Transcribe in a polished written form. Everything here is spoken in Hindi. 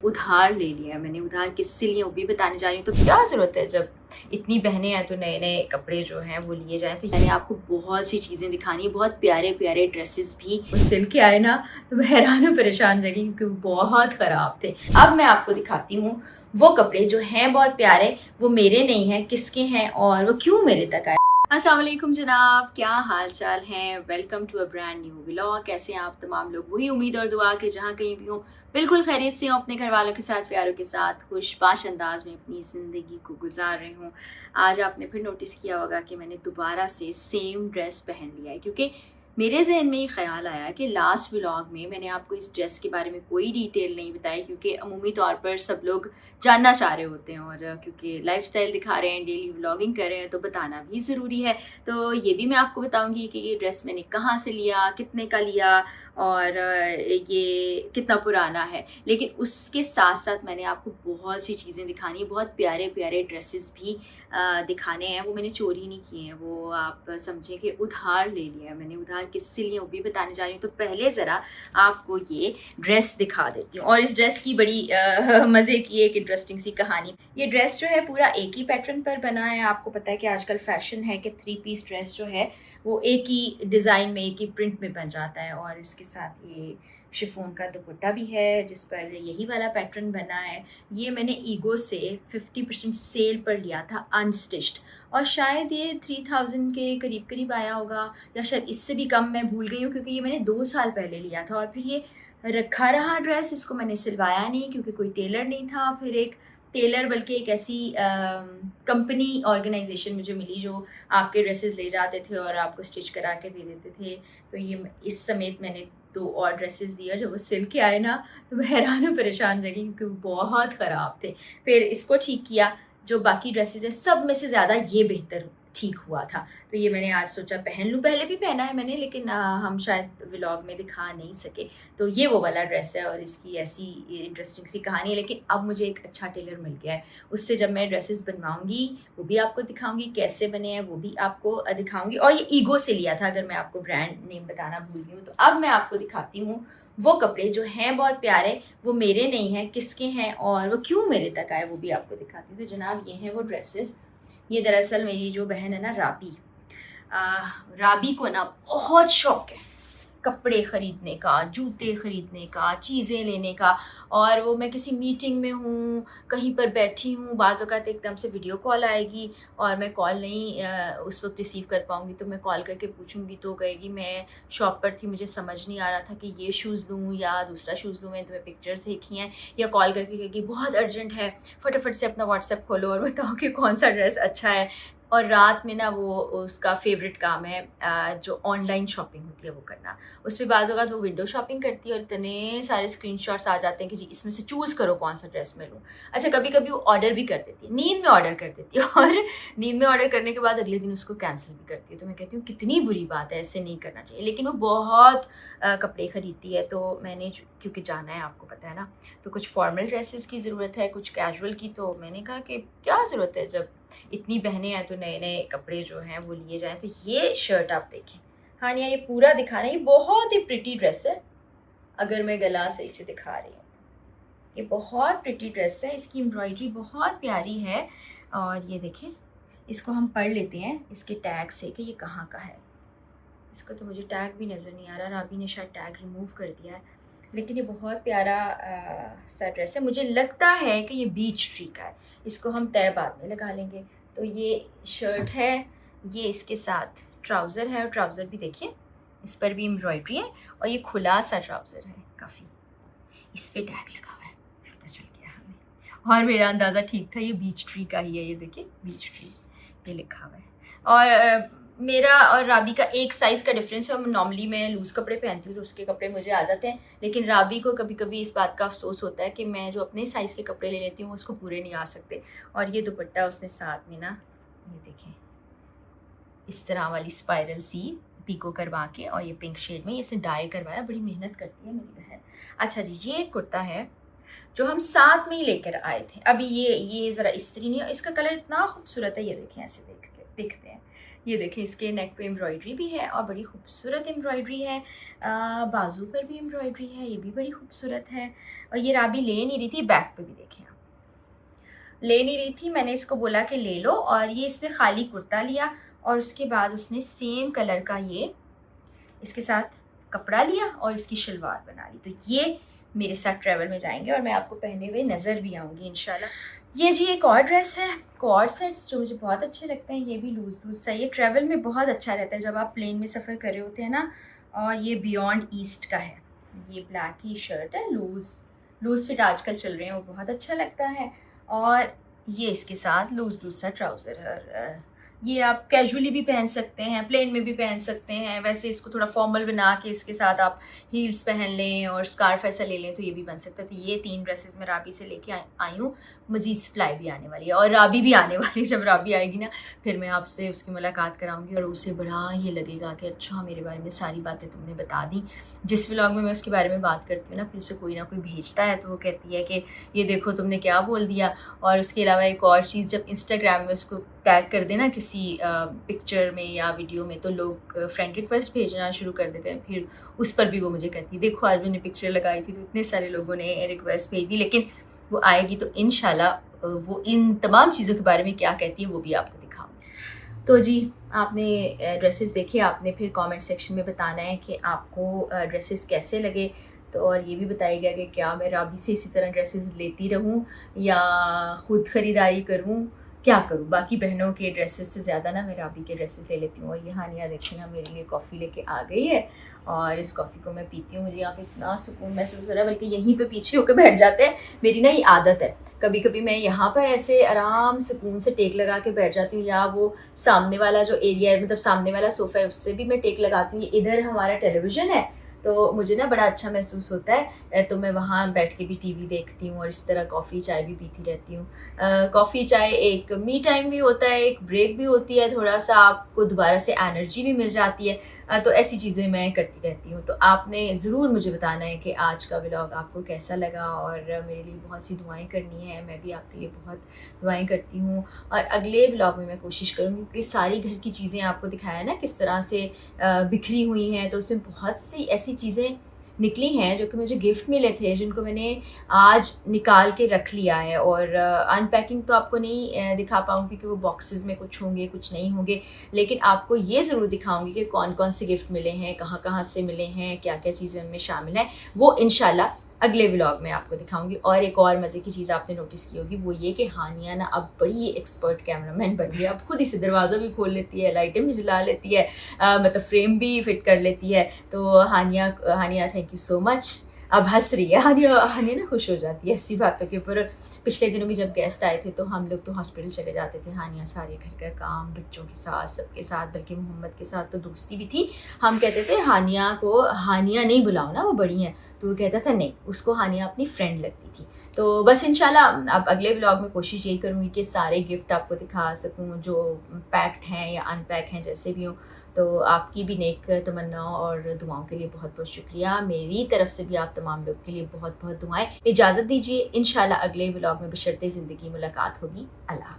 उधार ले लिया है मैंने। उधार किससे लिया वो भी बताने जा रही हूँ। तो क्या ज़रूरत है, जब इतनी बहनें हैं तो नए नए कपड़े जो हैं वो लिए जाएँ। तो मैंने आपको बहुत सी चीज़ें दिखानी है, बहुत प्यारे प्यारे ड्रेसेस भी सिल के आए ना, तो मैं हैरान और परेशान रह गई क्योंकि वो बहुत ख़राब थे। अब मैं आपको दिखाती हूँ वो कपड़े जो हैं बहुत प्यारे, वो मेरे नहीं हैं, किसके हैं और वो क्यों मेरे तक आए। अस्सलाम वालेकुम जनाब, क्या हाल चाल हैं। Welcome to a brand new vlog. कैसे हैं आप तमाम लोग। वही उम्मीद और दुआ कि जहाँ कहीं भी हो बिल्कुल खैरियत से हो, अपने घर वालों के साथ, प्यारों के साथ खुशबाश अंदाज में अपनी ज़िंदगी को गुजार रहे हूँ। आज आपने फिर नोटिस किया होगा कि मैंने दोबारा से सेम ड्रेस पहन लिया है, क्योंकि मेरे जहन में ये ख्याल आया कि लास्ट व्लॉग में मैंने आपको इस ड्रेस के बारे में कोई डिटेल नहीं बताई, क्योंकि अमूमी तौर पर सब लोग जानना चाह रहे होते हैं और क्योंकि लाइफस्टाइल दिखा रहे हैं, डेली व्लॉगिंग कर रहे हैं, तो बताना भी ज़रूरी है। तो ये भी मैं आपको बताऊंगी कि ये ड्रेस मैंने कहाँ से लिया, कितने का लिया और ये कितना पुराना है। लेकिन उसके साथ साथ मैंने आपको बहुत सी चीज़ें दिखानी है, बहुत प्यारे प्यारे ड्रेसेस भी दिखाने हैं। वो मैंने चोरी नहीं किए हैं, वो आप समझें कि उधार ले लिया है मैंने। उधार किससे लिया वो भी बताने जा रही हूँ। तो पहले ज़रा आपको ये ड्रेस दिखा देती हूँ। और इस ड्रेस की बड़ी मज़े की एक इंटरेस्टिंग सी कहानी। ये ड्रेस जो है पूरा एक ही पैटर्न पर बना है। आपको पता है कि आजकल फैशन है कि 3 पीस ड्रेस जो है वो एक ही डिज़ाइन में, एक ही प्रिंट में बन जाता है। और इसके साथ ये शिफॉन का दुपट्टा भी है जिस पर यही वाला पैटर्न बना है। ये मैंने ईगो से 50% सेल पर लिया था अनस्टिच्ड, और शायद ये 3000 के करीब करीब आया होगा, या शायद इससे भी कम, मैं भूल गई हूँ, क्योंकि ये मैंने 2 साल पहले लिया था। और फिर ये रखा रहा ड्रेस, इसको मैंने सिलवाया नहीं क्योंकि कोई टेलर नहीं था। फिर एक टेलर, बल्कि एक ऐसी कंपनी ऑर्गेनाइजेशन मुझे मिली जो आपके ड्रेसेस ले जाते थे और आपको स्टिच करा के दे देते थे। तो ये इस समेत मैंने 2 और ड्रेसेस दिया। जब वो सिल के आए ना, तो मैं हैरान और परेशान रह गई क्योंकि वो बहुत ख़राब थे। फिर इसको ठीक किया। जो बाकी ड्रेसेस है सब में से ज़्यादा ये बेहतर ठीक हुआ था। तो ये मैंने आज सोचा पहन लूँ। पहले भी पहना है मैंने, लेकिन हम शायद व्लॉग में दिखा नहीं सके। तो ये वो वाला ड्रेस है और इसकी ऐसी इंटरेस्टिंग सी कहानी है। लेकिन अब मुझे एक अच्छा टेलर मिल गया है, उससे जब मैं ड्रेसेस बनवाऊंगी वो भी आपको दिखाऊंगी, कैसे बने हैं वो भी आपको दिखाऊंगी। और ये ईगो से लिया था, अगर मैं आपको ब्रांड नेम बताना भूल गई हूँ। तो अब मैं आपको दिखाती हूँ वो कपड़े जो हैं बहुत प्यारे, वो मेरे नहीं हैं, किसके हैं और वो क्यों मेरे तक आए, वो भी आपको दिखाती हूँ। तो जनाब ये हैं वो ड्रेसेस। ये दरअसल मेरी जो बहन है ना राबी, राबी को ना बहुत शौक है कपड़े ख़रीदने का, जूते ख़रीदने का, चीज़ें लेने का। और वो मैं किसी मीटिंग में हूँ, कहीं पर बैठी हूँ, बाज़ औक़ात एकदम से वीडियो कॉल आएगी और मैं कॉल नहीं उस वक्त रिसीव कर पाऊँगी। तो मैं कॉल करके पूछूँगी तो कहेगी मैं शॉप पर थी, मुझे समझ नहीं आ रहा था कि ये शूज़ लूँ या दूसरा शूज़ लूँ, मैंने तुम्हें पिक्चर्स देखी हैं। या कॉल करके कहेगी बहुत अर्जेंट है, फटाफट से अपना व्हाट्सएप खोलो और बताओ कि कौन सा ड्रेस अच्छा है। और रात में ना वो उसका फेवरेट काम है जो ऑनलाइन शॉपिंग होती है वो करना। उस पर बाज़ औक़ात वो विंडो शॉपिंग करती है और इतने सारे स्क्रीनशॉट्स आ जाते हैं कि जी इसमें से चूज़ करो कौन सा ड्रेस मैं लूँ। अच्छा, कभी कभी वो ऑर्डर भी कर देती है, नींद में ऑर्डर कर देती है, और नींद में ऑर्डर करने के बाद अगले दिन उसको कैंसिल भी करती है। तो मैं कहती हूँ कितनी बुरी बात है, ऐसे नहीं करना चाहिए। लेकिन वो बहुत कपड़े ख़रीदती है। तो मैंने क्योंकि जाना है, आपको पता है ना, तो कुछ फॉर्मल ड्रेसेस की ज़रूरत है, कुछ कैजुअल की। तो मैंने कहा कि क्या ज़रूरत है, जब इतनी बहनें हैं तो नए नए कपड़े जो हैं वो लिए जाएँ। तो ये शर्ट आप देखें, हाँ नहीं, ये पूरा दिखा रही है, बहुत ही प्रिटी ड्रेस है। अगर मैं गला सही से दिखा रही हूँ, ये बहुत प्रिटी ड्रेस है, इसकी एम्ब्रॉयडरी बहुत प्यारी है। और ये देखें, इसको हम पढ़ लेते हैं इसके टैग से कि ये कहाँ का है। इसका तो मुझे टैग भी नज़र नहीं आ रहा, राबी ने शायद टैग रिमूव कर दिया है। लेकिन ये बहुत प्यारा सा ड्रेस है। मुझे लगता है कि ये बीच ट्री का है, इसको हम तय बाद में लगा लेंगे। तो ये शर्ट है, ये इसके साथ ट्राउज़र है, और ट्राउज़र भी देखिए इस पर भी एम्ब्रॉयडरी है और ये खुला सा ट्राउज़र है काफ़ी। इस पर टैग लगा हुआ है, पता चल गया हमें। और मेरा अंदाज़ा ठीक था, ये बीच ट्री का ही है। ये देखिए बीच ट्री ये लिखा हुआ है। और मेरा और राबी का एक साइज़ का डिफरेंस है। नॉर्मली मैं लूज़ कपड़े पहनती हूँ तो उसके कपड़े मुझे आ जाते हैं, लेकिन राबी को कभी कभी इस बात का अफसोस होता है कि मैं जो अपने साइज़ के कपड़े ले लेती हूँ उसको पूरे नहीं आ सकते। और ये दुपट्टा उसने साथ में ना, ये देखें, इस तरह वाली स्पाइरल सी पीको करवा के, और ये पिंक शेड में इसे डाई करवाया। बड़ी मेहनत करती है मेरी बहन। अच्छा जी, ये एक कुर्ता है जो हम साथ में ही लेकर आए थे। अभी ये ज़रा इस्त्री नहीं है, इसका कलर इतना खूबसूरत है, ये देखें, ऐसे दिखते हैं। ये देखें, इसके नेक पे एम्ब्रॉयडरी भी है और बड़ी खूबसूरत एम्ब्रॉयडरी है। बाजू पर भी एम्ब्रॉयडरी है, ये भी बड़ी खूबसूरत है। और ये राबी ले नहीं रही थी, बैक पे भी देखें आप, ले नहीं रही थी। मैंने इसको बोला कि ले लो, और ये इसने खाली कुर्ता लिया और उसके बाद उसने सेम कलर का ये इसके साथ कपड़ा लिया और इसकी शलवार बना ली। तो ये मेरे साथ ट्रैवल में जाएंगे और मैं आपको पहने हुए नज़र भी आऊँगी इंशाल्लाह। ये जी एक और ड्रेस है, कॉर्ड सेट्स, जो मुझे बहुत अच्छे लगते हैं। ये भी लूज़ लूज़ सा, ये ट्रैवल में बहुत अच्छा रहता है जब आप प्लेन में सफ़र कर रहे होते हैं ना। और ये बियॉन्ड ईस्ट का है, ये ब्लैक ही शर्ट है, लूज़ फिट आजकल चल रहे हैं, वो बहुत अच्छा लगता है। और ये इसके साथ लूज़ लूज़ सा ट्राउज़र है। ये आप कैजुअली भी पहन सकते हैं, प्लेन में भी पहन सकते हैं। वैसे इसको थोड़ा फॉर्मल बना के इसके साथ आप हील्स पहन लें और स्कार्फ ऐसा ले लें तो ये भी बन सकता है। तो ये 3 ड्रेसेस मैं राबी से लेके आई हूँ। मज़ीद सप्लाई भी आने वाली है और राबी भी आने वाली है। जब राबी आएगी ना फिर मैं आपसे उसकी मुलाकात कराऊंगी और उसे बड़ा ये लगेगा कि अच्छा मेरे बारे में सारी बातें तुमने बता दी। जिस व्लॉग में मैं उसके बारे में बात करती हूँ ना, फिर उसे कोई ना कोई भेजता है तो वो कहती है कि ये देखो तुमने क्या बोल दिया। और उसके अलावा एक और चीज़, जब इंस्टाग्राम में उसको टैग कर देना किसी पिक्चर में या वीडियो में तो लोग फ्रेंड रिक्वेस्ट भेजना शुरू कर देते हैं। फिर उस पर भी वो मुझे कहती है देखो आज मैंने पिक्चर लगाई थी तो इतने सारे लोगों ने रिक्वेस्ट भेज दी। लेकिन वो आएगी तो इंशाल्लाह वो इन तमाम चीज़ों के बारे में क्या कहती है वो भी आपको दिखाऊंगी। तो जी आपने ड्रेसेस देखे, आपने फिर कमेंट सेक्शन में बताना है कि आपको ड्रेसेस कैसे लगे। तो और ये भी बताइएगा कि क्या मैं राबी से इसी तरह ड्रेसेस लेती रहूं या ख़ुद ख़रीदारी करूं, क्या करूं। बाकी बहनों के ड्रेसेस से ज़्यादा ना मैं राबी के ड्रेसेस ले लेती हूँ। और ये हानिया देखिए ना मेरे लिए कॉफ़ी लेके आ गई है और इस कॉफ़ी को मैं पीती हूँ। मुझे यहाँ पे इतना सुकून महसूस हो रहा है, बल्कि यहीं पे पीछे होकर बैठ जाते हैं। मेरी ना ये आदत है, कभी कभी मैं यहाँ पर ऐसे आराम सुकून से टेक लगा के बैठ जाती हूँ, या वो सामने वाला जो एरिया है, मतलब सामने वाला सोफ़ा है, उससे भी मैं टेक लगाती हूँ। इधर हमारा टेलीविज़न है तो मुझे ना बड़ा अच्छा महसूस होता है। तो मैं वहाँ बैठ के भी टीवी देखती हूँ और इस तरह कॉफ़ी चाय भी पीती रहती हूँ। कॉफ़ी चाय एक मी टाइम भी होता है, एक ब्रेक भी होती है, थोड़ा सा आपको दोबारा से एनर्जी भी मिल जाती है। तो ऐसी चीज़ें मैं करती रहती हूँ। तो आपने ज़रूर मुझे बताना है कि आज का व्लॉग आपको कैसा लगा। और मेरे लिए बहुत सी दुआएं करनी है, मैं भी आपके लिए बहुत दुआएं करती हूँ। और अगले व्लॉग में मैं कोशिश करूँगी कि सारी घर की चीज़ें आपको दिखाया ना किस तरह से बिखरी हुई हैं। तो उसमें बहुत सी ऐसी चीज़ें निकली हैं जो कि मुझे गिफ्ट मिले थे, जिनको मैंने आज निकाल के रख लिया है। और अनपैकिंग तो आपको नहीं दिखा पाऊँगी क्योंकि वो बॉक्सेस में कुछ होंगे कुछ नहीं होंगे, लेकिन आपको ये ज़रूर दिखाऊंगी कि कौन कौन से गिफ्ट मिले हैं, कहाँ कहाँ से मिले हैं, क्या क्या चीज़ें उनमें शामिल हैं। वो इंशाल्लाह अगले व्लॉग में आपको दिखाऊंगी। और एक और मज़े की चीज़ आपने नोटिस की होगी वो ये कि हानिया ना अब बड़ी एक्सपर्ट कैमरामैन बन गई है। अब खुद ही से दरवाज़ा भी खोल लेती है, लाइटें भी जला लेती है, मतलब फ्रेम भी फिट कर लेती है। तो हानिया थैंक यू सो मच। अब हंस रही है हानिया ना खुश हो जाती है ऐसी बातों के ऊपर। पिछले दिनों भी जब गेस्ट आए थे तो हम लोग तो हॉस्पिटल चले जाते थे, हानिया सारे घर का काम बच्चों के साथ सबके साथ, बल्कि मोहम्मद के साथ तो दोस्ती भी थी। हम कहते थे हानिया को हानिया नहीं बुलाओ ना, वो बड़ी हैं। तो वो कहता था नहीं, उसको हानिया अपनी फ्रेंड लगती थी। तो बस इंशाल्लाह अब अगले व्लॉग में कोशिश यही करूँगी कि सारे गिफ्ट आपको दिखा सकूँ जो पैक्ड हैं या अनपैक हैं, जैसे भी हो। तो आपकी भी नेक तमन्नाओं और दुआओं के लिए बहुत बहुत शुक्रिया। मेरी तरफ से भी आप तमाम लोग के लिए बहुत बहुत दुआएं। इजाज़त दीजिए, इंशाल्लाह अगले व्लॉग में बशर्ते ज़िंदगी मुलाकात होगी। अल्लाह।